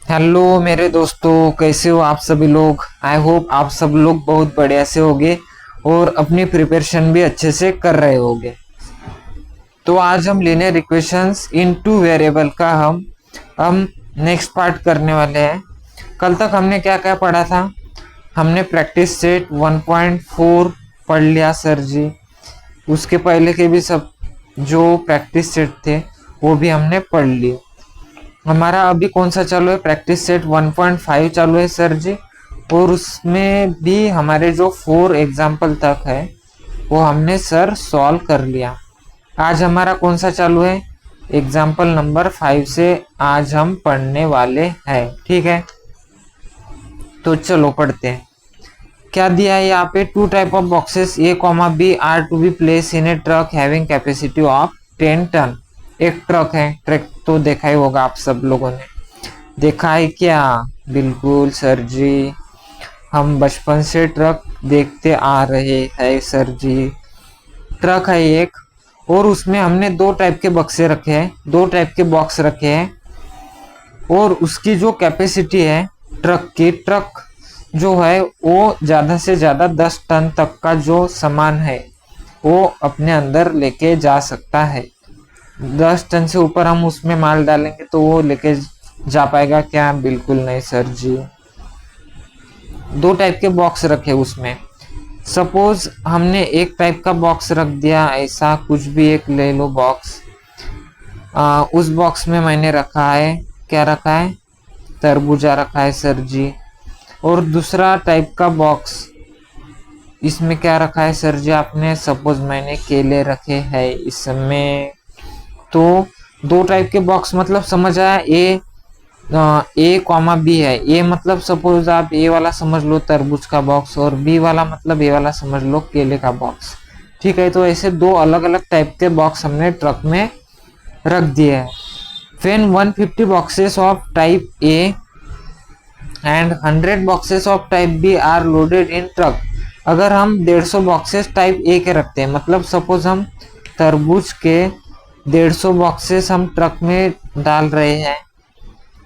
Hello मेरे दोस्तों, कैसे हो आप सभी लोग। आई होप आप सब लोग बहुत बढ़िया से होगे और अपनी प्रिपरेशन भी अच्छे से कर रहे होगे। तो आज हम लीनियर इक्वेशंस इन टू वेरिएबल का हम नेक्स्ट पार्ट करने वाले हैं। कल तक हमने क्या क्या पढ़ा था। हमने प्रैक्टिस सेट 1.4 पढ़ लिया सर जी। उसके पहले के भी सब जो प्रैक्टिस सेट थे वो भी हमने पढ़ लिए। हमारा अभी कौन सा चालू है, प्रैक्टिस सेट 1.5 चालू है सर जी। और उसमें भी हमारे जो 4 एग्जाम्पल तक है वो हमने सर सॉल्व कर लिया। आज हमारा कौन सा चालू है, एग्जाम्पल नंबर 5 से आज हम पढ़ने वाले हैं। ठीक है, तो चलो पढ़ते हैं। क्या दिया है यहाँ पे, 2 type of boxes A comma B are to be place in a truck having capacity of 10 ton. एक ट्रक है, ट्रक तो देखा ही होगा आप सब लोगों ने। देखा है क्या, बिल्कुल सर जी, हम बचपन से ट्रक देखते आ रहे हैं सर जी। ट्रक है एक, और उसमें हमने 2 टाइप के बक्से रखे हैं, 2 टाइप के बॉक्स रखे हैं। और उसकी जो कैपेसिटी है ट्रक की, ट्रक जो है वो ज़्यादा से ज़्यादा 10 टन तक का जो सामान है वो अपने अंदर लेके जा सकता है। 10 टन से ऊपर हम उसमें माल डालेंगे तो वो लेके जा पाएगा क्या, बिल्कुल नहीं सर जी। 2 टाइप के बॉक्स रखे उसमें। सपोज हमने एक टाइप का बॉक्स रख दिया, ऐसा कुछ भी एक ले लो बॉक्स। उस बॉक्स में मैंने रखा है, क्या रखा है, तरबूजा रखा है सर जी। और दूसरा टाइप का बॉक्स, इसमें क्या रखा है सर जी आपने, सपोज मैंने केले रखे हैं इसमें। तो 2 टाइप के बॉक्स मतलब समझ आया। ए कॉमा बी है, ए मतलब सपोज आप ए वाला समझ लो तरबूज का बॉक्स, और बी वाला मतलब ए वाला समझ लो केले का बॉक्स। ठीक है, तो ऐसे 2 अलग अलग टाइप के बॉक्स हमने ट्रक में रख दिए हैं। When 150 boxes of type A and 100 boxes of type B are loaded in truck। अगर हम 150 बॉक्सेस टाइप ए के रखते हैं, मतलब सपोज हम तरबूज के 150 बॉक्सेस हम ट्रक में डाल रहे हैं,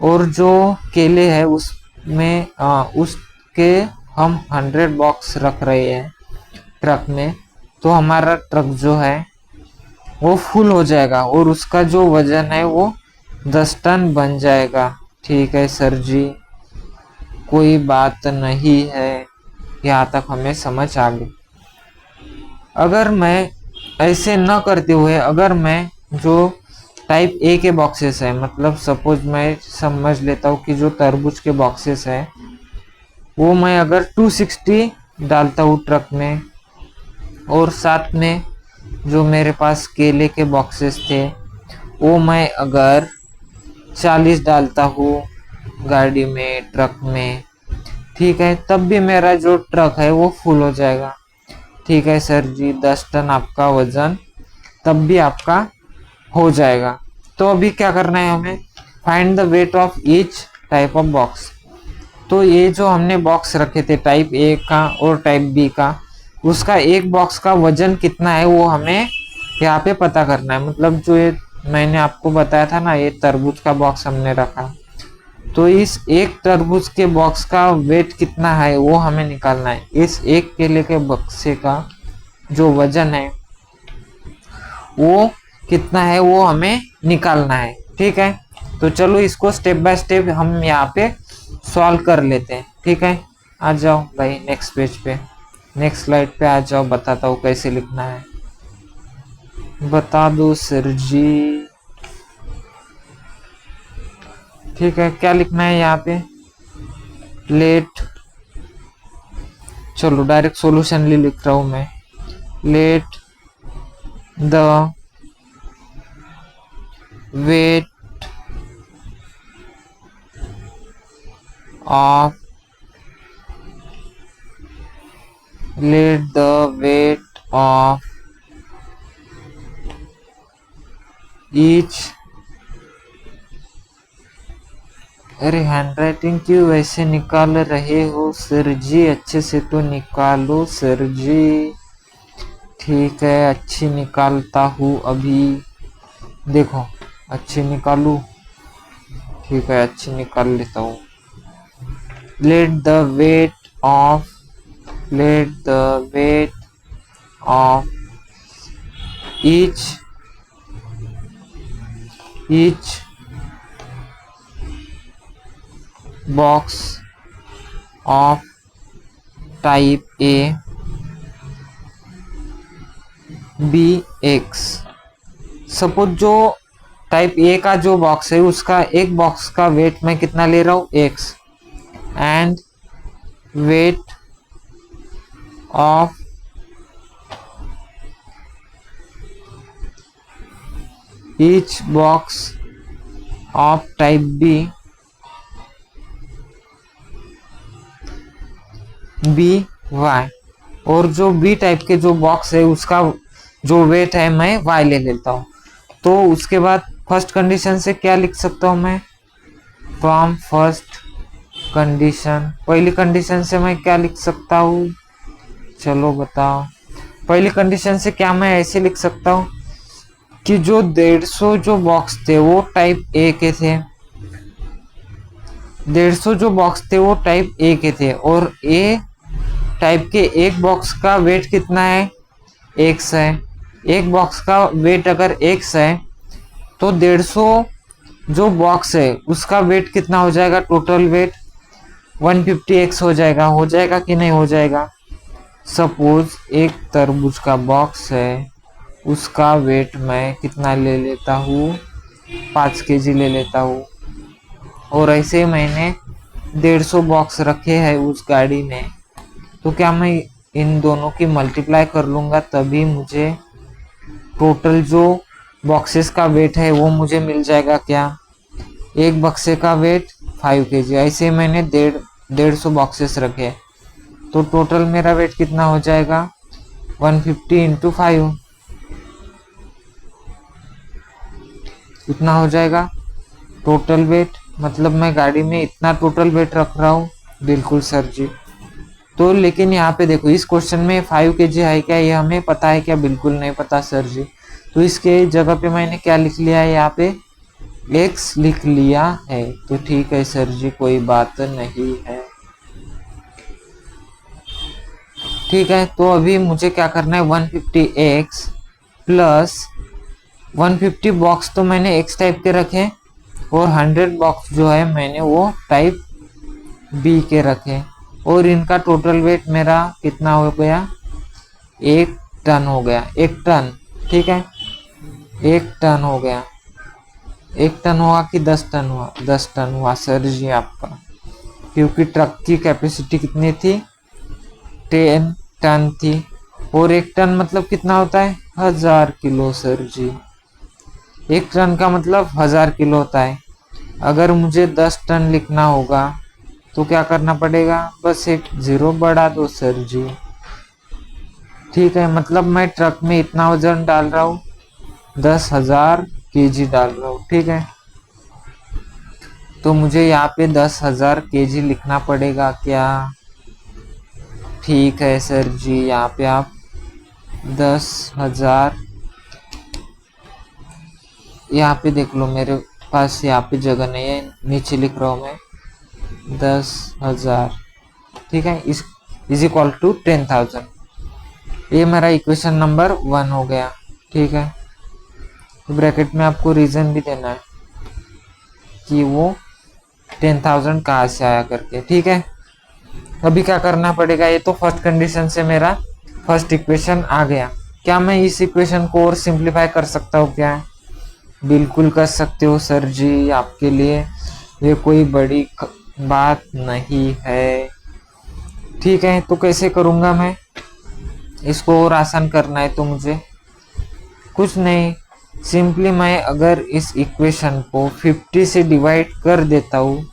और जो केले है उसमें उसके हम 100 बॉक्स रख रहे हैं ट्रक में, तो हमारा ट्रक जो है वो फुल हो जाएगा और उसका जो वजन है वो 10 टन बन जाएगा। ठीक है सर जी, कोई बात नहीं है, यहाँ तक हमें समझ आ गई। अगर मैं ऐसे न करते हुए, अगर मैं जो टाइप ए के बॉक्सेस है, मतलब सपोज मैं समझ लेता हूँ कि जो तरबूज के बॉक्सेस है वो मैं अगर 260 डालता हूँ ट्रक में, और साथ में जो मेरे पास केले के बॉक्सेस थे वो मैं अगर 40 डालता हूँ गाड़ी में, ट्रक में, ठीक है, तब भी मेरा जो ट्रक है वो फुल हो जाएगा। ठीक है सर जी, 10 टन आपका वजन तब भी आपका हो जाएगा। तो अभी क्या करना है हमें, find the weight of each type of box. तो ये जो हमने बॉक्स रखे थे टाइप ए का और टाइप बी का, उसका एक बॉक्स का वजन कितना है वो हमें यहाँ पे पता करना है। मतलब जो ये मैंने आपको बताया था ना, ये तरबूज का बॉक्स हमने रखा, तो इस एक तरबूज के बॉक्स का वेट कितना है वो हमें निकालना है। इस एक केले के बक्से का जो वजन है वो कितना है वो हमें निकालना है। ठीक है, तो चलो इसको स्टेप बाय स्टेप हम यहाँ पे सॉल्व कर लेते हैं। ठीक है, आ जाओ भाई नेक्स्ट पेज पे, नेक्स्ट स्लाइड पे आ जाओ, बताता हूँ कैसे लिखना है। बता दो सर जी। ठीक है, क्या लिखना है यहाँ पे, लेट, चलो डायरेक्ट सॉल्यूशन लिख रहा हूँ मैं। Let the weight of let the weight of each, अरे हैंडराइटिंग क्यों वैसे निकाल रहे हो सर जी, अच्छे से तो निकालो सर जी। ठीक है, अच्छी निकालता हूँ अभी, देखो अच्छी निकालू। ठीक है, अच्छी निकाल लेता हूँ। Let the weight of each box of type A be x। Suppose जो टाइप ए का जो बॉक्स है उसका एक बॉक्स का वेट मैं कितना ले रहा हूँ, x, and weight of each box of type B y। और जो बी टाइप के जो बॉक्स है उसका जो वेट है मैं y ले लेता हूँ। तो उसके बाद फर्स्ट कंडीशन से क्या लिख सकता हूँ मैं, फ्रॉम फर्स्ट कंडीशन, पहली कंडीशन से मैं क्या लिख सकता हूँ, चलो बताओ। पहली कंडीशन से क्या मैं ऐसे लिख सकता हूँ कि जो 150 जो बॉक्स थे वो टाइप ए के थे, 150 जो बॉक्स थे वो टाइप ए के थे, और ए टाइप के एक बॉक्स का वेट कितना है, x है। एक बॉक्स का वेट अगर x है तो 150 जो बॉक्स है उसका वेट कितना हो जाएगा, टोटल वेट 150x हो जाएगा कि नहीं हो जाएगा। सपोज एक तरबूज का बॉक्स है, उसका वेट मैं कितना ले लेता हूँ, 5 kg ले लेता हूँ, और ऐसे मैंने 150 बॉक्स रखे हैं उस गाड़ी में। तो क्या मैं इन दोनों की मल्टीप्लाई कर लूँगा तभी मुझे टोटल जो बॉक्सेस का वेट है वो मुझे मिल जाएगा क्या। एक बक्से का वेट 5 kg, ऐसे मैंने 150 बॉक्सेस रखे, तो टोटल मेरा वेट कितना हो जाएगा, 150 इंटू 5, कितना हो जाएगा टोटल वेट। मतलब मैं गाड़ी में इतना टोटल वेट रख रहा हूँ। बिल्कुल सर जी। तो लेकिन यहाँ पे देखो इस क्वेश्चन में 5 kg है क्या, ये हमें पता है क्या, बिल्कुल नहीं पता सर जी। तो इसके जगह पे मैंने क्या लिख लिया है, यहाँ पे x लिख लिया है। तो ठीक है सर जी, कोई बात नहीं है। ठीक है, तो अभी मुझे क्या करना है, 150x प्लस 150 बॉक्स तो मैंने x टाइप के रखे, और 100 बॉक्स जो है मैंने वो टाइप B के रखे, और इनका टोटल वेट मेरा कितना हो गया, 1 टन हो गया, 1 टन। ठीक है, 1 टन हो गया। 1 टन हुआ कि 10 टन हुआ, 10 टन हुआ सर जी आपका, क्योंकि ट्रक की कैपेसिटी कितनी थी, 10 टन थी, और 1 टन मतलब कितना होता है, 1000 किलो सर जी। 1 टन का मतलब 1000 किलो होता है। अगर मुझे 10 टन लिखना होगा तो क्या करना पड़ेगा, बस एक 0 बढ़ा दो सर जी। ठीक है, मतलब मैं ट्रक में इतना वजन डाल रहा हूँ, 10,000 kg डाल रहा हूँ। ठीक है, तो मुझे यहाँ पे 10,000 kg लिखना पड़ेगा क्या। ठीक है सर जी, यहाँ पे आप 10,000, यहाँ पे देख लो मेरे पास यहाँ पे जगह नहीं है, नीचे लिख रहा हूँ मैं 10,000। ठीक है, इज इक्वल टू 10,000। ये मेरा इक्वेशन नंबर 1 हो गया। ठीक है, तो ब्रैकेट में आपको रीजन भी देना है कि वो 10,000 कहाँ से आया करके। ठीक है, अभी क्या करना पड़ेगा, ये तो फर्स्ट कंडीशन से मेरा फर्स्ट इक्वेशन आ गया। क्या मैं इस इक्वेशन को और सिंप्लीफाई कर सकता हूँ क्या, बिल्कुल कर सकते हो सर जी, आपके लिए ये कोई बड़ी बात नहीं है। ठीक है, तो कैसे करूँगा मैं इसको और आसान करना है तो मुझे कुछ नहीं, सिंपली मैं अगर इस इक्वेशन को 50 से डिवाइड कर देता हूँ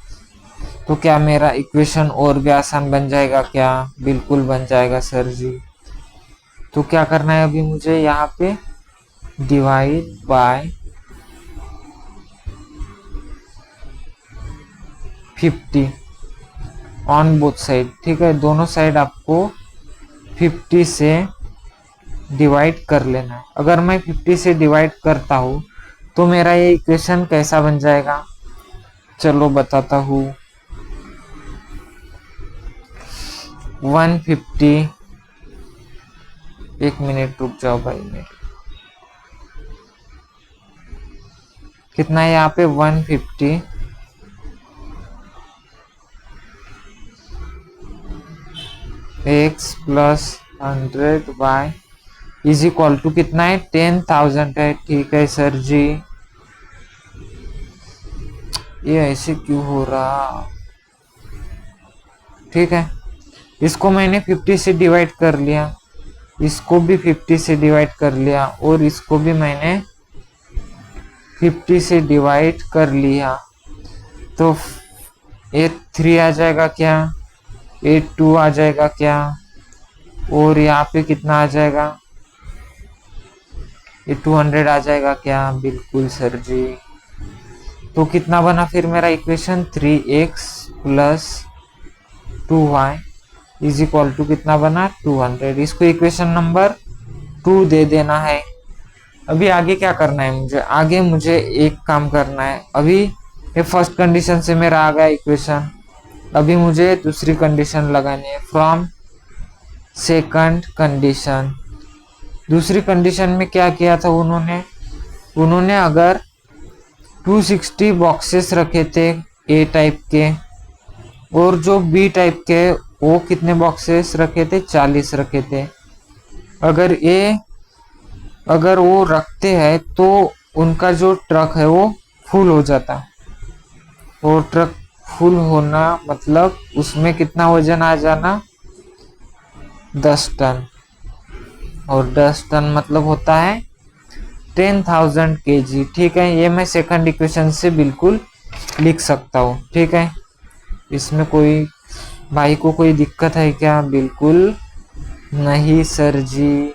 तो क्या मेरा इक्वेशन और भी आसान बन जाएगा क्या, बिल्कुल बन जाएगा सर जी। तो क्या करना है अभी मुझे, यहाँ पे divide by 50 on both side. ठीक है, दोनों साइड आपको 50 से डिवाइड कर लेना है। अगर मैं 50 से डिवाइड करता हूँ तो मेरा ये इक्वेशन कैसा बन जाएगा, चलो बताता हूँ। 150, एक मिनट रुक जाओ भाई मेरे, कितना है यहाँ पे 150 x plus 100y is equal to कितना है 10,000 है। ठीक है सर जी, ये ऐसे क्यों हो रहा। ठीक है, इसको मैंने 50 से डिवाइड कर लिया, इसको भी 50 से डिवाइड कर लिया और इसको भी मैंने 50 से डिवाइड कर लिया। तो ये 3 आ जाएगा क्या, ये 2 आ जाएगा क्या, और यहाँ पे कितना आ जाएगा, ये 200 आ जाएगा क्या। बिल्कुल सर जी। तो कितना बना फिर मेरा equation 3x plus 2y is equal to कितना बना 200। इसको इक्वेशन नंबर 2 दे देना है। अभी आगे क्या करना है मुझे, आगे मुझे एक काम करना है। अभी ये फर्स्ट कंडीशन से मेरा आ गया इक्वेशन, अभी मुझे दूसरी कंडीशन लगानी है फ्रॉम सेकंड कंडीशन। दूसरी कंडीशन में क्या किया था उन्होंने अगर 260 बॉक्सेस रखे थे ए टाइप के, और जो बी टाइप के वो कितने बॉक्सेस रखे थे 40 रखे थे। अगर वो रखते हैं तो उनका जो ट्रक है वो फुल हो जाता, और ट्रक फुल होना मतलब उसमें कितना वजन आ जाना 10 टन, और 10 टन मतलब होता है 10,000 kg। ठीक है, ये मैं सेकंड इक्वेशन से बिल्कुल लिख सकता हूँ। ठीक है, इसमें कोई भाई को कोई दिक्कत है क्या? बिल्कुल नहीं सर जी।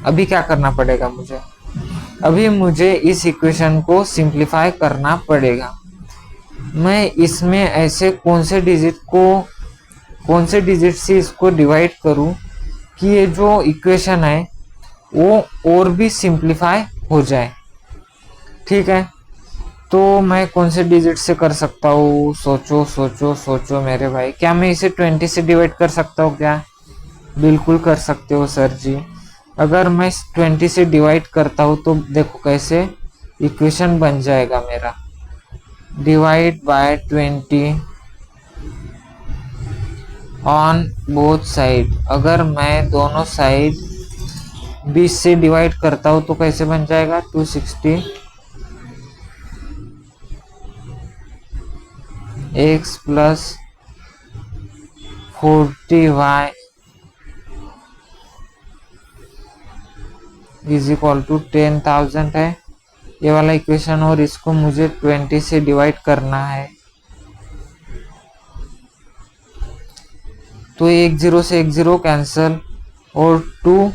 अभी क्या करना पड़ेगा मुझे, अभी मुझे इस इक्वेशन को सिंप्लीफाई करना पड़ेगा। मैं इसमें ऐसे कौन से डिजिट से इसको डिवाइड करूं कि ये जो इक्वेशन है वो और भी सिंप्लीफाई हो जाए। ठीक है, तो मैं कौन से डिजिट से कर सकता हूँ, सोचो सोचो सोचो मेरे भाई। क्या मैं इसे 20 से डिवाइड कर सकता हूँ क्या? बिल्कुल कर सकते हो सर जी। अगर मैं 20 से डिवाइड करता हूँ तो देखो कैसे इक्वेशन बन जाएगा मेरा, divide by 20 on both side. अगर मैं दोनों साइड 20 से डिवाइड करता हूँ तो कैसे बन जाएगा 260 x plus 40y is equal to 10,000 है ये वाला इक्वेशन, और इसको मुझे 20 से डिवाइड करना है। तो एक 0 से एक 0 कैंसल, और 2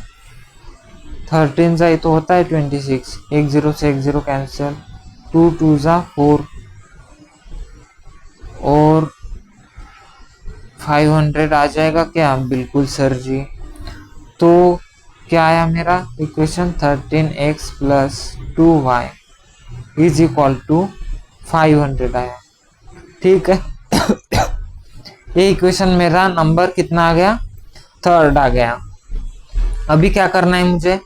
13 जाए तो होता है 26, एक 0 से एक 0 कैंसल, 2 2 जा 4, और 500 आ जाएगा क्या? बिल्कुल सर जी। तो क्या आया मेरा equation 13x plus 2y is equal to 500 आया। ठीक है, ये इक्वेशन मेरा नंबर कितना आ गया, थर्ड आ गया। अभी क्या करना है मुझे,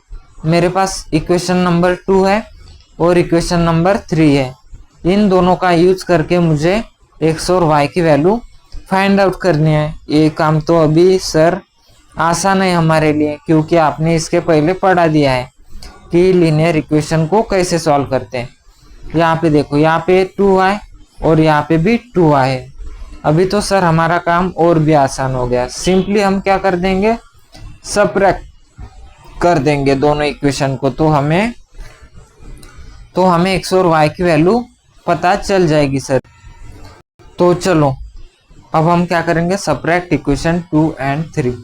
मेरे पास इक्वेशन नंबर 2 है और इक्वेशन नंबर 3 है। इन दोनों का यूज करके मुझे x और y की वैल्यू फाइंड आउट करनी है। ये काम तो अभी सर आसान है हमारे लिए, क्योंकि आपने इसके पहले पढ़ा दिया है कि लीनियर इक्वेशन को कैसे सॉल्व करते हैं। यहाँ पे देखो, यहाँ पे 2y और यहाँ पे भी 2y है। अभी तो सर हमारा काम और भी आसान हो गया। सिंपली हम क्या कर देंगे, सबट्रैक्ट कर देंगे दोनों इक्वेशन को, तो हमें x और y की वैल्यू पता चल जाएगी सर। तो चलो अब हम क्या करेंगे, सबट्रैक्ट इक्वेशन 2 एंड 3।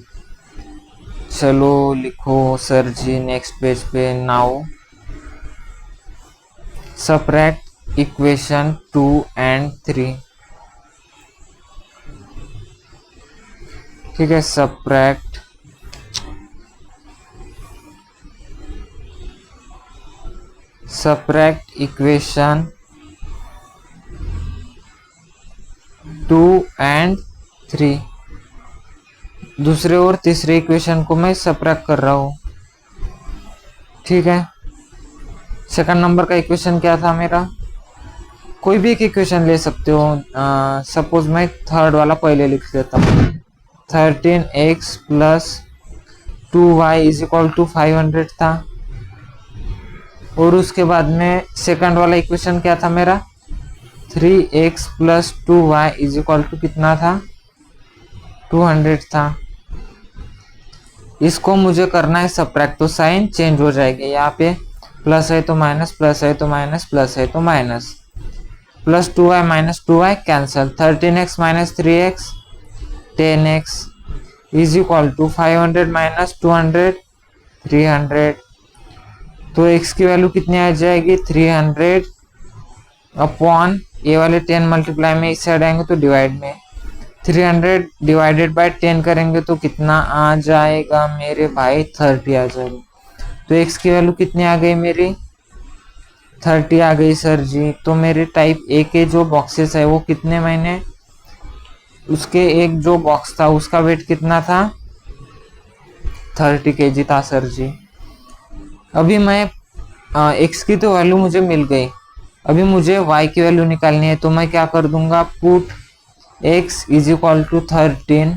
चलो लिखो सर जी नेक्स्ट पेज पे। Now subtract equation 2 and 3। ठीक है, सबट्रैक्ट इक्वेशन 2 एंड 3। दूसरे और तीसरे इक्वेशन को मैं सबट्रैक्ट कर रहा हूँ। ठीक है, सेकंड नंबर का इक्वेशन क्या था मेरा, कोई भी एक इक्वेशन ले सकते हो। सपोज मैं थर्ड वाला पहले लिख देता हूँ। 13x plus 2y is equal to 500 था। और उसके बाद में सेकंड वाला इक्वेशन क्या था मेरा, 3x plus 2y is equal to कितना था, 200 था। इसको मुझे करना है सबट्रैक्ट, तो साइन चेंज हो जाएगी। यहाँ पे प्लस है तो माइनस, प्लस है तो माइनस, प्लस है तो minus, plus 2y minus 2y cancel. 13x minus 3x 10x is equal to 500 minus 200 300। तो x की वैल्यू कितनी आ जाएगी, 300 अपॉन ये वाले 10 मल्टीप्लाई में इस साइड आएंगे तो डिवाइड में, 300 डिवाइडेड बाय 10 करेंगे तो कितना आ जाएगा मेरे भाई, 30 आ जाएगा। तो x की वैल्यू कितनी आ गई मेरी, 30 आ गई सर जी। तो मेरे टाइप ए के जो बॉक्सेस है वो कितने, मैंने उसके एक जो बॉक्स था उसका वेट कितना था, 30 kg था सर जी। अभी मैं x की तो वैल्यू मुझे मिल गई, अभी मुझे y की वैल्यू निकालनी है। तो मैं क्या कर दूंगा, put x is equal to 13,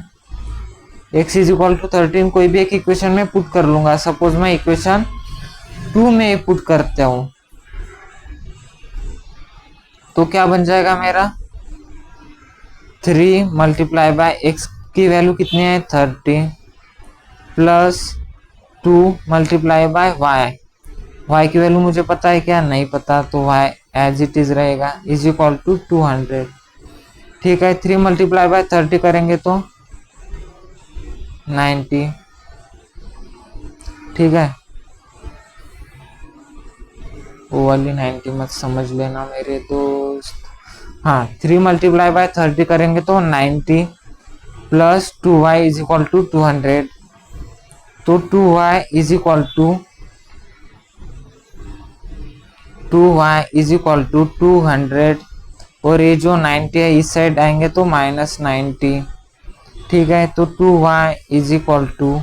x is equal to 13 कोई भी एक इक्वेशन में पुट कर लूंगा। सपोज मैं इक्वेशन 2 में पुट करता हूं तो क्या बन जाएगा मेरा, 3 मल्टीप्लाई बाय x की वैल्यू कितनी है 30 प्लस 2 मल्टीप्लाई बाय y की वैल्यू मुझे पता है क्या, नहीं पता, तो y एज इट इज रहेगा इज इक्वल टू 200। ठीक है, 3 मल्टीप्लाई बाय 30 करेंगे तो 90। ठीक है, वो वाली 90 मत समझ लेना मेरे दोस्त। हाँ, 3 मल्टीप्लाई बाय 30 करेंगे तो 90 plus 2y is equal to 200। तो 2y इज इक्वल टू 200 और ये जो 90 है इस साइड आएंगे तो माइनस 90। ठीक है, तो 2y is equal to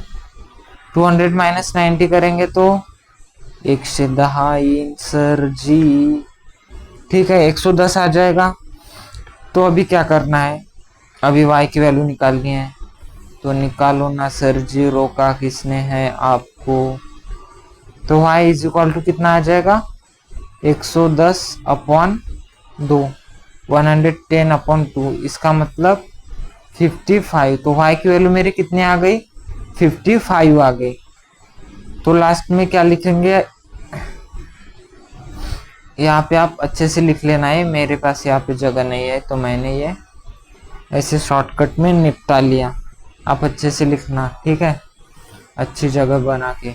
200 minus 90 करेंगे तो 110 सर जी। ठीक है, 110 आ जाएगा। तो अभी क्या करना है, अभी y की वैल्यू निकालनी है, तो निकालो ना सर जी, रोका किसने है आपको। तो y इज इक्वल टू कितना आ जाएगा, 110 अपॉन 2, 110 अपॉन 2, इसका मतलब 55। तो y की वैल्यू मेरी कितनी आ गई, 55 आ गई। तो लास्ट में क्या लिखेंगे, यहाँ पे आप अच्छे से लिख लेना है, मेरे पास यहाँ पे जगह नहीं है तो मैंने ये ऐसे शॉर्टकट में निपटा लिया। आप अच्छे से लिखना, ठीक है, अच्छी जगह बना के।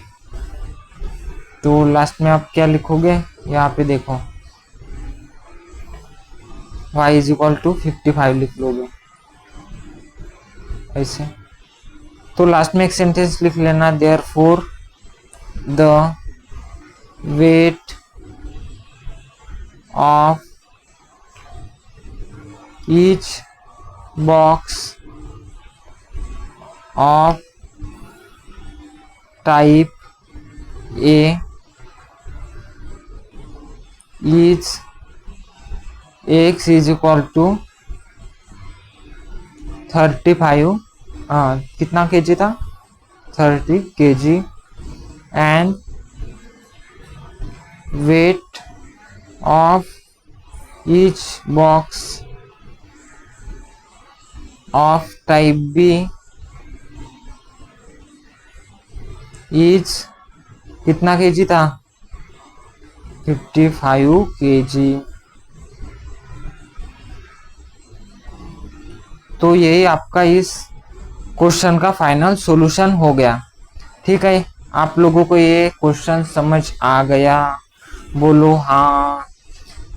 तो लास्ट में आप क्या लिखोगे, यहाँ पे देखो y इज इक्वल टू 55 लिख लोगे ऐसे। तो लास्ट में एक सेंटेंस लिख लेना, therefore the weight of each box of type A is x is equal to 35, कितना केजी था, 30 kg and weight of each box of type B is कितना केजी था, 55 kg। तो यही आपका इस क्वेश्चन का फाइनल सॉल्यूशन हो गया। ठीक है, आप लोगों को ये क्वेश्चन समझ आ गया, बोलो हाँ,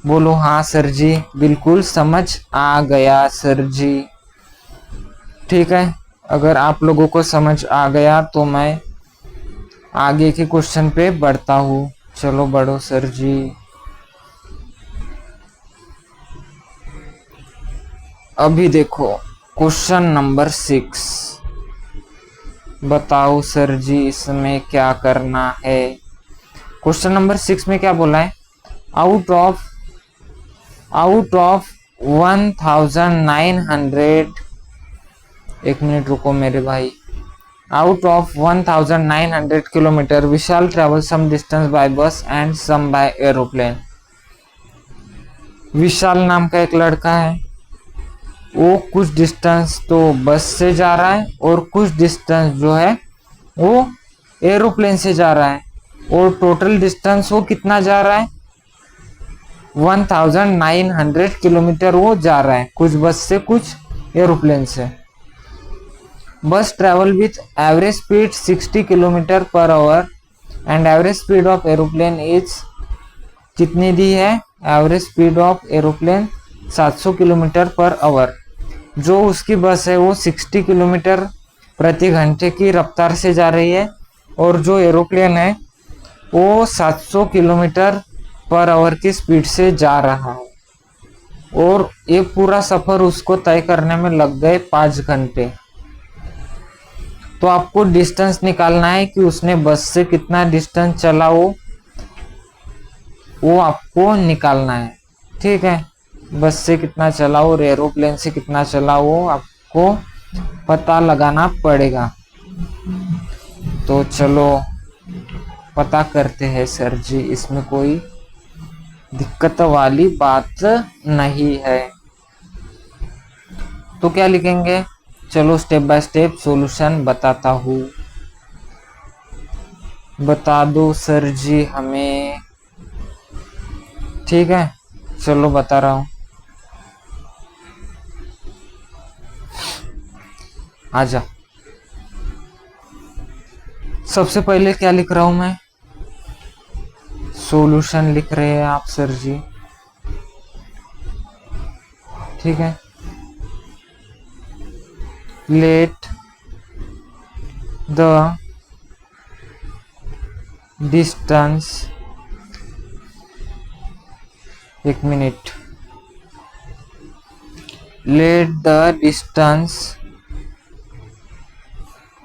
बोलो हाँ सर जी, बिल्कुल समझ आ गया सर जी। ठीक है, अगर आप लोगों को समझ आ गया तो मैं आगे के क्वेश्चन पे बढ़ता हूँ। चलो बढ़ो सर जी। अभी देखो क्वेश्चन नंबर 6। बताओ सर जी इसमें क्या करना है। क्वेश्चन नंबर 6 में क्या बोला है, आउट ऑफ 1900, एक मिनट रुको मेरे भाई, out of 1900 kilometre we shall travel some distance by bus and some by aeroplane. Vishal नाम का एक लड़का है, वो कुछ डिस्टेंस तो बस से जा रहा है और कुछ डिस्टेंस जो है वो एरोप्लेन से जा रहा है, और टोटल डिस्टेंस वो कितना जा रहा है, 1900 किलोमीटर वो जा रहा है, कुछ बस से कुछ एरोप्लेन से। बस travel with average speed 60 kilometre per hour and average speed of aeroplane is, कितनी दी है, average speed of aeroplane 700 kilometre per hour. जो उसकी बस है वो 60 किलोमीटर प्रति घंटे की रफ्तार से जा रही है, और जो एरोप्लेन है वो 700 किलोमीटर पर आवर की स्पीड से जा रहा है, और ये पूरा सफर उसको तय करने में लग गए 5 घंटे। तो आपको डिस्टेंस निकालना है कि उसने बस से कितना डिस्टेंस चला, वो आपको निकालना है। ठीक है, बस से कितना चला और एरोप्लेन से कितना चला वो आपको पता लगाना पड़ेगा। तो चलो पता करते हैं सर जी, इसमें कोई दिक्कत वाली बात नहीं है। तो क्या लिखेंगे, चलो स्टेप बाय स्टेप सॉल्यूशन बताता हूँ। बता दो सर जी हमें। ठीक है, चलो बता रहा हूँ, आजा। सबसे पहले क्या लिख रहा हूं मैं, सॉल्यूशन लिख रहे हैं आप सर जी। ठीक है, लेट द डिस्टेंस, एक मिनट, let the distance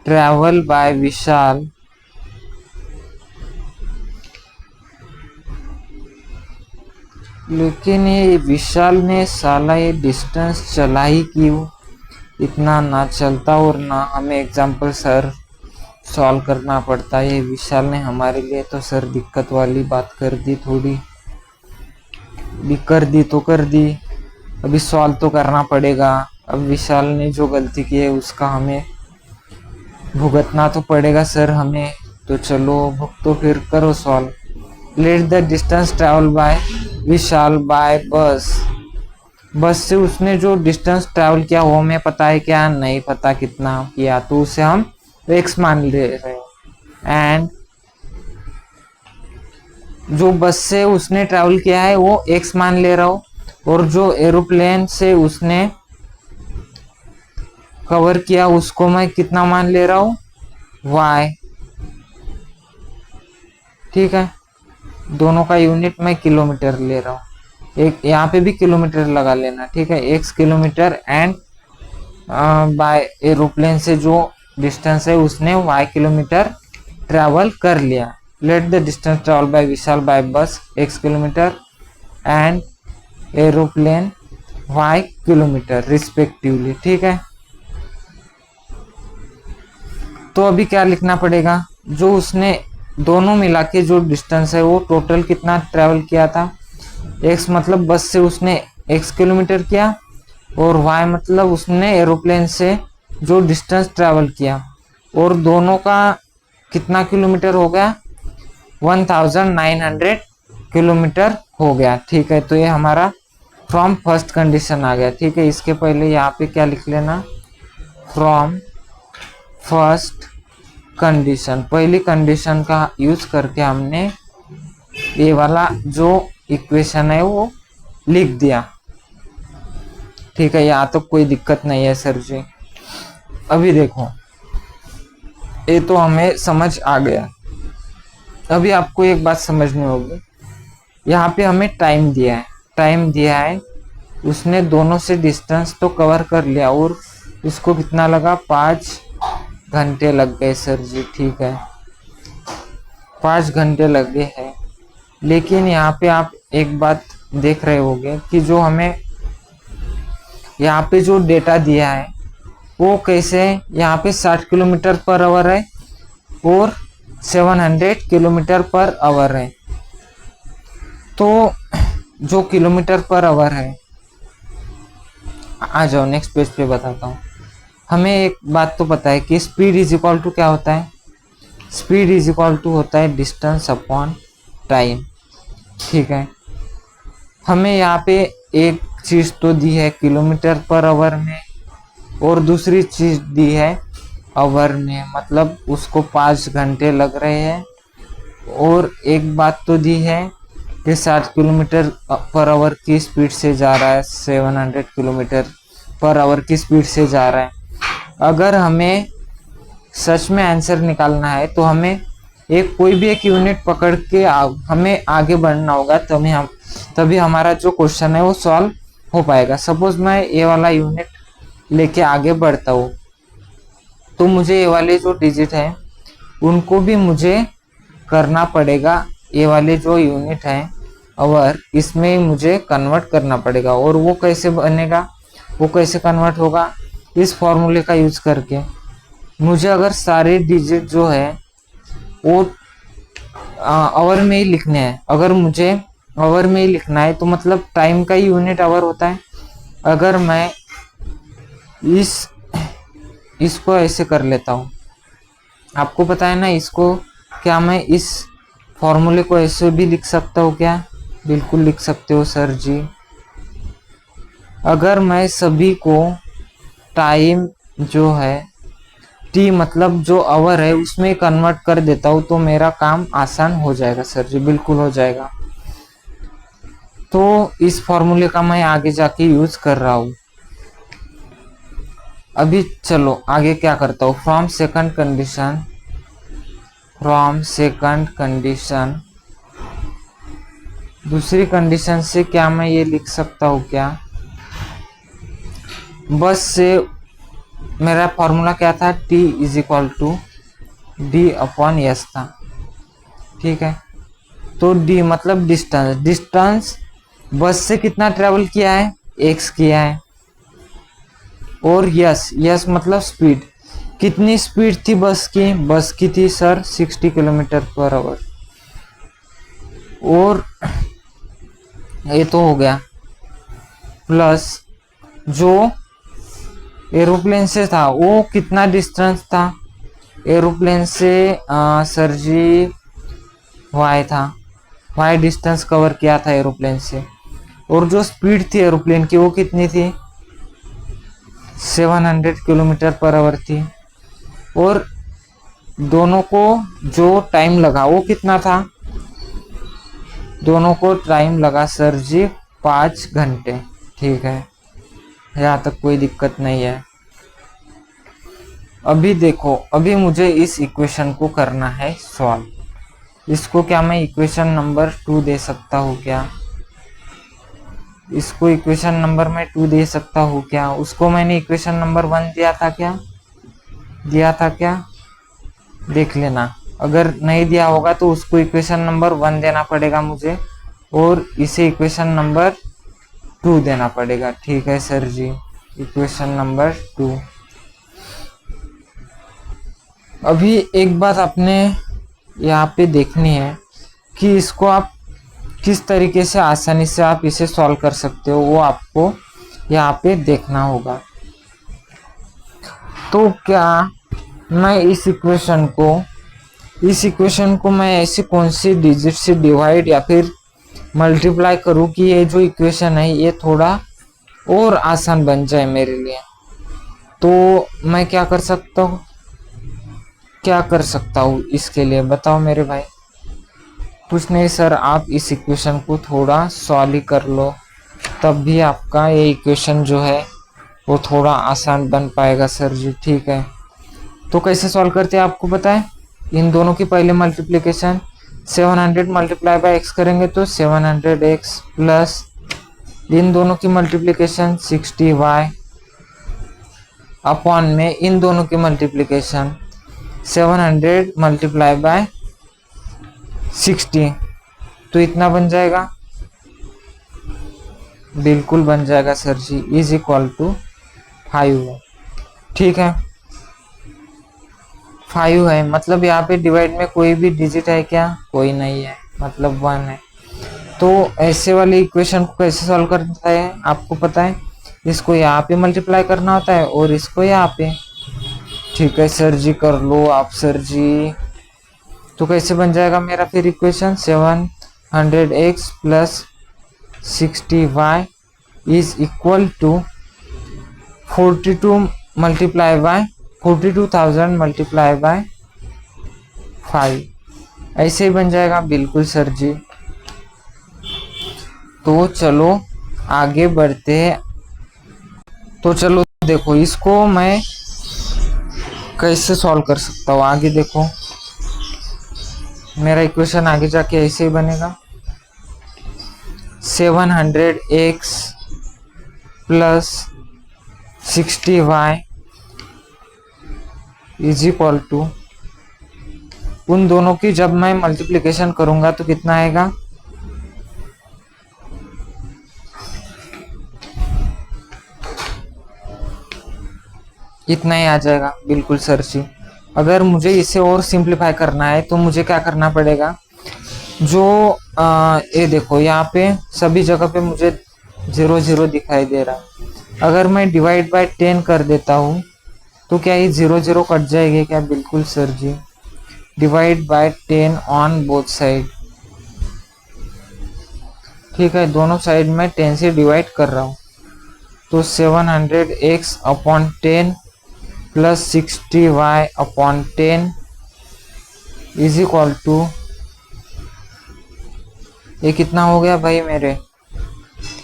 travel by Vishal लेकिन ये विशाल ने साला ये डिस्टेंस चला ही क्यों, इतना ना चलता और ना हमें एग्जाम्पल सर सॉल्व करना पड़ता। ये विशाल ने हमारे लिए तो सर दिक्कत वाली बात कर दी, थोड़ी भी कर दी तो कर दी, अभी सॉल्व तो करना पड़ेगा। अब विशाल ने जो गलती की है उसका हमें भुगतना तो पड़ेगा सर हमें। तो चलो भुगतो, फिर करो solve. Let the distance travel by Vishal by bus, bus से उसने जो डिस्टेंस ट्रेवल किया वो हमें पता है क्या, नहीं पता कितना किया, तो उसे हम x मान ले रहे हैं। एंड जो बस से उसने ट्रेवल किया है वो x मान ले रहा हूँ, और जो एरोप्लेन से उसने कवर किया उसको मैं कितना मान ले रहा हूँ, y। ठीक है, दोनों का यूनिट मैं किलोमीटर ले रहा हूँ, एक यहाँ पे भी किलोमीटर लगा लेना। ठीक है, x kilometre and by aeroplane से जो डिस्टेंस है उसने y किलोमीटर ट्रैवल कर लिया। Let the distance travel by Vishal by bus x kilometre and aeroplane y kilometre respectively. ठीक है, तो अभी क्या लिखना पड़ेगा, जो उसने दोनों मिला के जो डिस्टेंस है वो टोटल कितना ट्रैवल किया था, x मतलब बस से उसने x किलोमीटर किया, और y मतलब उसने एरोप्लेन से जो डिस्टेंस ट्रैवल किया, और दोनों का कितना किलोमीटर हो गया, 1900 किलोमीटर हो गया। ठीक है, तो ये हमारा फ्रॉम फर्स्ट कंडीशन आ गया। ठीक है, इसके पहले यहाँ पे क्या लिख लेना, फ्रॉम फर्स्ट कंडीशन, पहली कंडीशन का यूज करके हमने ये वाला जो इक्वेशन है वो लिख दिया। ठीक है, यहाँ तो कोई दिक्कत नहीं है सर जी। अभी देखो, ये तो हमें समझ आ गया। अभी आपको एक बात समझनी होगी, यहाँ पे हमें टाइम दिया है, टाइम दिया है उसने दोनों से डिस्टेंस तो कवर कर लिया और उसको कितना लगा, 5 घंटे लग गए सर जी। ठीक है, 5 घंटे लग गए हैं। लेकिन यहाँ पे आप एक बात देख रहे होंगे कि जो हमें यहाँ पे जो डेटा दिया है वो कैसे है। यहाँ पे 60 किलोमीटर पर आवर है और 700 किलोमीटर पर आवर है। तो जो किलोमीटर पर आवर है, आ जाओ नेक्स्ट पेज पे बताता हूँ। हमें एक बात तो पता है कि स्पीड इज इक्वल टू क्या होता है, स्पीड इज इक्वल टू होता है डिस्टेंस अपॉन टाइम। ठीक है, हमें यहाँ पे एक चीज़ तो दी है किलोमीटर पर आवर में और दूसरी चीज़ दी है आवर में, मतलब उसको 5 घंटे लग रहे हैं। और एक बात तो दी है कि 60 किलोमीटर पर आवर की स्पीड से जा रहा है, 700 किलोमीटर पर आवर की स्पीड से जा रहा है। अगर हमें सच में आंसर निकालना है तो हमें एक कोई भी एक यूनिट पकड़ के हमें आगे बढ़ना होगा, तभी हमारा जो क्वेश्चन है वो सॉल्व हो पाएगा। सपोज मैं ये वाला यूनिट लेके आगे बढ़ता हूँ तो मुझे ये वाले जो डिजिट है उनको भी मुझे करना पड़ेगा, ये वाले जो यूनिट है आवर, इसमें मुझे कन्वर्ट करना पड़ेगा। और वो कैसे बनेगा, वो कैसे कन्वर्ट होगा, इस फॉर्मूले का यूज करके मुझे अगर सारे डिजिट जो है वो आवर में ही लिखने हैं। अगर मुझे आवर में ही लिखना है तो मतलब टाइम का ही यूनिट आवर होता है। अगर मैं इसको ऐसे कर लेता हूँ, आपको पता है ना इसको, क्या मैं इस फॉर्मूले को ऐसे भी लिख सकता हूँ क्या, बिल्कुल लिख सकते हो सर जी। अगर मैं सभी को टाइम जो है टी मतलब जो आवर है उसमें कन्वर्ट कर देता हूँ तो मेरा काम आसान हो जाएगा सर जी, बिल्कुल हो जाएगा। तो इस फॉर्मूले का मैं आगे जाके यूज कर रहा हूँ। अभी चलो आगे क्या करता हूँ, फ्रॉम सेकंड कंडीशन दूसरी कंडीशन से क्या मैं ये लिख सकता हूँ क्या, बस से मेरा फॉर्मूला क्या था, T is equal to D upon S था। ठीक है, तो D मतलब डिस्टेंस बस से कितना ट्रेवल किया है, x किया है। और यस मतलब स्पीड, कितनी स्पीड थी बस की थी सर 60 किलोमीटर पर आवर। और ये तो हो गया, प्लस जो एरोप्लेन से था वो कितना डिस्टेंस था, एरोप्लेन से सर जी y था, y डिस्टेंस कवर किया था एरोप्लेन से। और जो स्पीड थी एरोप्लेन की वो कितनी थी, 700 किलोमीटर पर आवर थी। और दोनों को जो टाइम लगा वो कितना था, दोनों को टाइम लगा सर जी 5 घंटे। ठीक है, यहाँ तक कोई दिक्कत नहीं है। अभी देखो, अभी मुझे इस इक्वेशन को करना है सॉल्व। इसको क्या मैं इक्वेशन नंबर 2 दे सकता हूँ क्या, इसको इक्वेशन नंबर मैं 2 दे सकता हूँ क्या, उसको मैंने इक्वेशन नंबर 1 दिया था क्या, देख लेना। अगर नहीं दिया होगा तो उसको इक्वेशन नंबर 1 देना पड़ेगा मुझे और इसे इक्वेशन नंबर 2 देना पड़ेगा। ठीक है सर जी, इक्वेशन नंबर 2। अभी एक बात आपने यहाँ पे देखनी है कि इसको आप किस तरीके से आसानी से आप इसे सॉल्व कर सकते हो, वो आपको यहाँ पे देखना होगा। तो क्या मैं इस इक्वेशन को मैं ऐसी कौन सी डिजिट से डिवाइड या फिर मल्टीप्लाई करूँ कि ये जो इक्वेशन है ये थोड़ा और आसान बन जाए मेरे लिए। तो मैं क्या कर सकता हूँ इसके लिए, बताओ मेरे भाई। कुछ नहीं सर, आप इस इक्वेशन को थोड़ा सॉल्व ही कर लो, तब भी आपका ये इक्वेशन जो है वो थोड़ा आसान बन पाएगा सर जी। ठीक है, तो कैसे सॉल्व करते हैं आपको पता है, इन दोनों की पहले मल्टीप्लिकेशन 700 मल्टीप्लाई बाय x करेंगे तो 700x प्लस इन दोनों की मल्टीप्लिकेशन 60y अपॉन में इन दोनों की मल्टीप्लिकेशन 700 मल्टीप्लाई बाय 60, तो इतना बन जाएगा, बिल्कुल बन जाएगा sir ji, is equal to 5। ठीक है, 5 है, मतलब यहाँ पे डिवाइड में कोई भी डिजिट है क्या? कोई नहीं है, मतलब 1 है। तो ऐसे वाली इक्वेशन को कैसे सॉल्व करता है आपको पता है? इसको यहाँ पे मल्टीप्लाई करना होता है और इसको यहाँ पे। ठीक है सर जी, कर लो आप सर जी। तो कैसे बन जाएगा मेरा फिर equation? 700x plus 60y is equal to 42 multiply by 42,000 multiply by 5। ऐसे ही बन जाएगा, बिल्कुल सर जी। तो चलो आगे बढ़ते हैं। तो चलो देखो, इसको मैं कैसे सॉल्व कर सकता हूँ, आगे देखो। मेरा इक्वेशन आगे जाके ऐसे ही बनेगा, 700x plus 60y is equal to, उन दोनों की जब मैं मल्टीप्लिकेशन करूंगा तो कितना आएगा? इतना ही आ जाएगा, बिल्कुल सर जी। अगर मुझे इसे और सिंप्लीफाई करना है तो मुझे क्या करना पड़ेगा? जो ये देखो, यहाँ पे सभी जगह पे मुझे 0 0 दिखाई दे रहा है। अगर मैं डिवाइड बाय 10 कर देता हूँ तो क्या ये 0 0 कट जाएगी क्या? बिल्कुल sir ji. Divide by 10 on both side. ठीक है, दोनों साइड में 10 से डिवाइड कर रहा हूँ। तो 700x upon 10 plus 60y upon 10 is equal to, ये कितना हो गया भाई मेरे?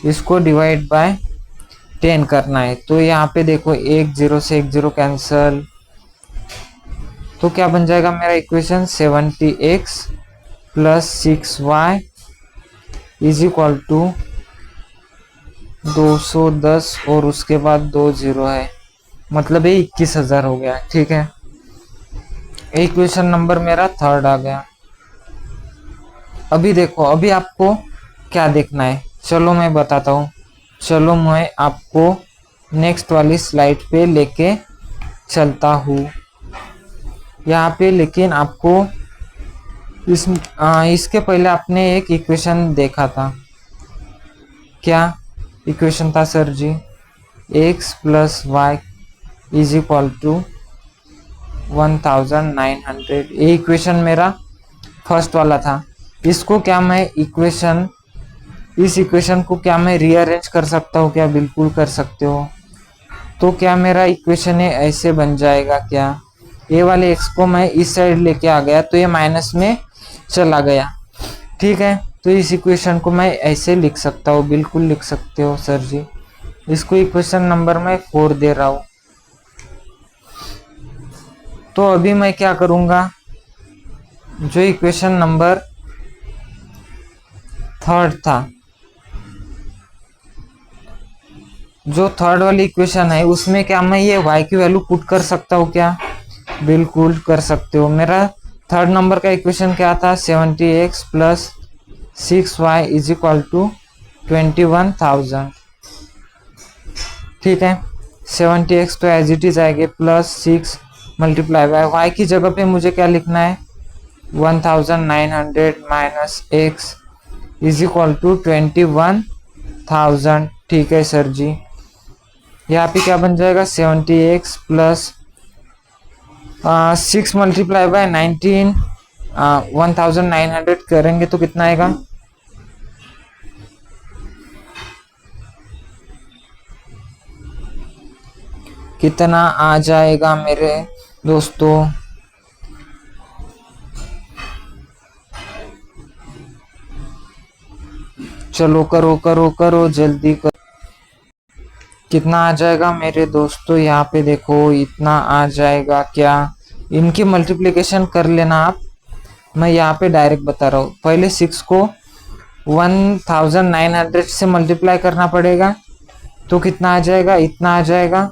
इसको डिवाइड बाय 10 करना है, तो यहाँ पे देखो 1 0 से 1 0 कैंसल, तो क्या बन जाएगा मेरा equation? 70x plus 6y is equal to 210 और उसके बाद 2 0 है, मतलब ये 21,000 हो गया। ठीक है, इक्वेशन नंबर मेरा 3rd आ गया। अभी देखो, अभी आपको क्या देखना है, चलो मैं बताता हूँ। चलो मैं आपको नेक्स्ट वाली स्लाइड पे लेके चलता हूँ यहाँ पे, लेकिन आपको इसके पहले आपने एक इक्वेशन देखा था। क्या इक्वेशन था sir ji? x plus y is equal to 1900। ये इक्वेशन मेरा फर्स्ट वाला था। इसको क्या मैं इस इक्वेशन को क्या मैं रीअरेंज कर सकता हूँ क्या? बिल्कुल कर सकते हो। तो क्या मेरा इक्वेशन है ऐसे बन जाएगा क्या? ये वाले x को मैं इस साइड लेके आ गया तो ये माइनस में चला गया। ठीक है, तो इस इक्वेशन को मैं ऐसे लिख सकता हूँ, बिल्कुल लिख सकते हो सर जी। इसको इक्वेशन नंबर मैं 4 दे रहा हूँ। तो अभी मैं क्या करूँगा, जो इक्वेशन नंबर 3rd था, जो 3rd वाली इक्वेशन है, उसमें क्या मैं ये y की वैल्यू पुट कर सकता हूँ क्या? बिल्कुल कर सकते हो। मेरा 3rd नंबर का इक्वेशन क्या था? 70x plus 6y is equal to 21,000। ठीक है, 70x तो एज इट इज आएगा, प्लस 6 मल्टीप्लाई बाय y की जगह पे मुझे क्या लिखना है? 1900 minus x is equal to 21,000। ठीक है सर जी, यहाँ पे क्या बन जाएगा? 70x प्लस 6 मल्टीप्लाई बाय 1900 करेंगे तो कितना आएगा? कितना आ जाएगा मेरे दोस्तों? चलो करो करो करो, जल्दी करो। कितना आ जाएगा मेरे दोस्तों? यहाँ पे देखो, इतना आ जाएगा क्या? इनकी मल्टीप्लिकेशन कर लेना आप, मैं यहाँ पे डायरेक्ट बता रहा हूँ। पहले 6 को 1900 से मल्टीप्लाई करना पड़ेगा, तो कितना आ जाएगा, इतना आ जाएगा,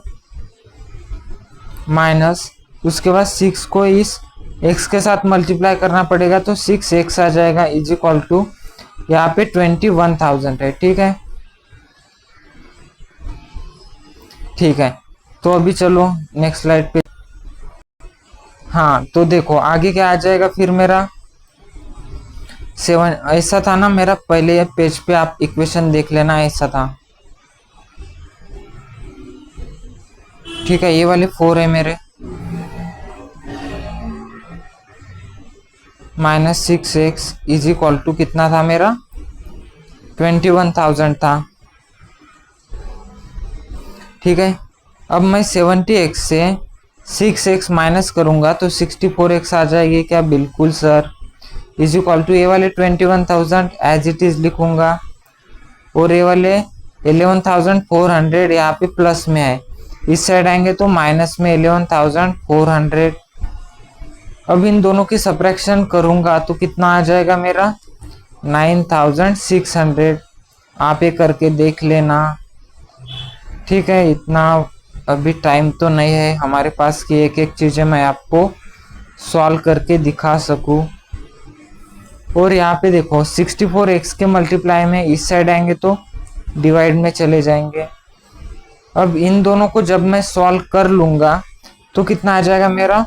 माइनस उसके बाद 6 को इस x के साथ मल्टीप्लाई करना पड़ेगा, तो 6x आ जाएगा, इज इक्वल टू यहाँ पे 21,000 है। ठीक है, ठीक है। तो अभी चलो नेक्स्ट स्लाइड पे। हाँ, तो देखो आगे क्या आ जाएगा फिर मेरा 7, ऐसा था ना मेरा, पहले पेज पे आप इक्वेशन देख लेना, ऐसा था। ठीक है, ये वाले 4 है मेरे, minus 6x is equal to कितना था मेरा, 21,000 था। ठीक है, अब मैं 70x से 6x माइनस करूंगा तो 64x आ जाएगी क्या, बिल्कुल सर। इज इक्वल टू ये वाले 21,000 एज इट इज लिखूंगा, और ये वाले 11,400 यहाँ पे प्लस में है, इस साइड आएंगे तो माइनस में 11,400। अब इन दोनों की सब्ट्रैक्शन करूंगा तो कितना आ जाएगा मेरा, 9,600। आप ये करके देख लेना। ठीक है, इतना अभी टाइम तो नहीं है हमारे पास कि एक एक चीज़ें मैं आपको सॉल्व करके दिखा सकूं। और यहाँ पे देखो 64x के मल्टीप्लाई में इस साइड आएंगे तो डिवाइड में चले जाएंगे। अब इन दोनों को जब मैं सॉल्व कर लूँगा तो कितना आ जाएगा मेरा,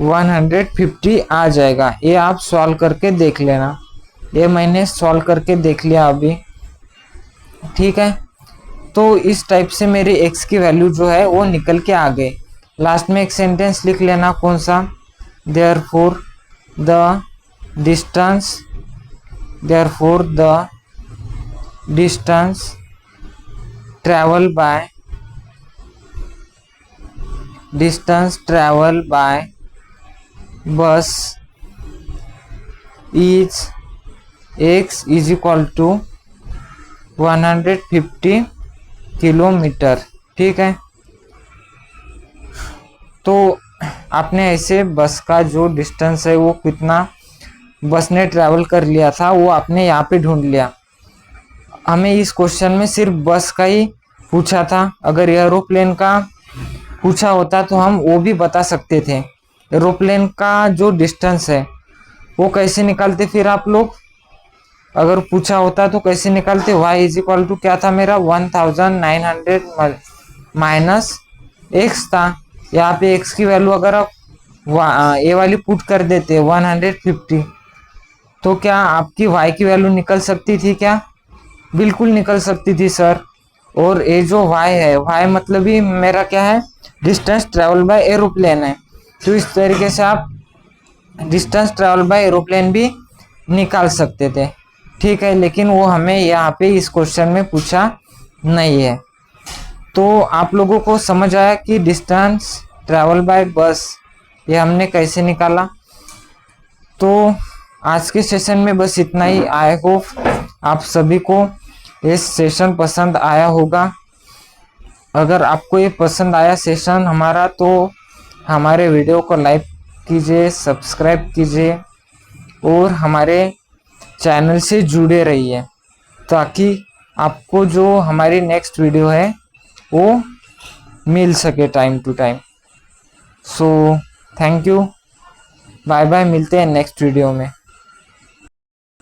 150 आ जाएगा। ये आप सॉल्व करके देख लेना, ये मैंने सॉल्व करके देख लिया अभी। ठीक है, तो इस टाइप से मेरी x की वैल्यू जो है वो निकल के आ गए। लास्ट में एक सेंटेंस लिख लेना, कौन सा, therefore the distance travel by bus is x is equal to 150 kilometre. ठीक है, तो आपने ऐसे बस का जो डिस्टेंस है वो कितना बस ने ट्रैवल कर लिया था वो आपने यहाँ पे ढूंढ लिया। हमें इस क्वेश्चन में सिर्फ बस का ही पूछा था, अगर एरोप्लेन का पूछा होता तो हम वो भी बता सकते थे। एरोप्लेन का जो डिस्टेंस है वो कैसे निकालते फिर आप लोग, अगर पूछा होता तो कैसे निकालते, y इज इक्वल टू क्या था मेरा, 1900 माइनस x था। यहाँ पे x की वैल्यू अगर आप ये वाली पुट कर देते 150, तो क्या आपकी y की वैल्यू निकल सकती थी क्या, बिल्कुल निकल सकती थी सर। और ये जो y है, y मतलब ही मेरा क्या है, डिस्टेंस ट्रेवल बाय एरोप्लेन है। तो इस तरीके से आप डिस्टेंस ट्रेवल बाय एरोप्लेन भी निकाल सकते थे। ठीक है, लेकिन वो हमें यहाँ पे इस क्वेश्चन में पूछा नहीं है। तो आप लोगों को समझ आया कि डिस्टेंस ट्रैवल बाय बस ये हमने कैसे निकाला। तो आज के सेशन में बस इतना ही। आई होप आप सभी को ये सेशन पसंद आया होगा। अगर आपको ये पसंद आया सेशन हमारा तो हमारे वीडियो को लाइक कीजिए, सब्सक्राइब कीजिए और हमारे चैनल से जुड़े रहिए ताकि आपको जो हमारी नेक्स्ट वीडियो है वो मिल सके time to time. So thank you, bye bye, मिलते हैं नेक्स्ट वीडियो में।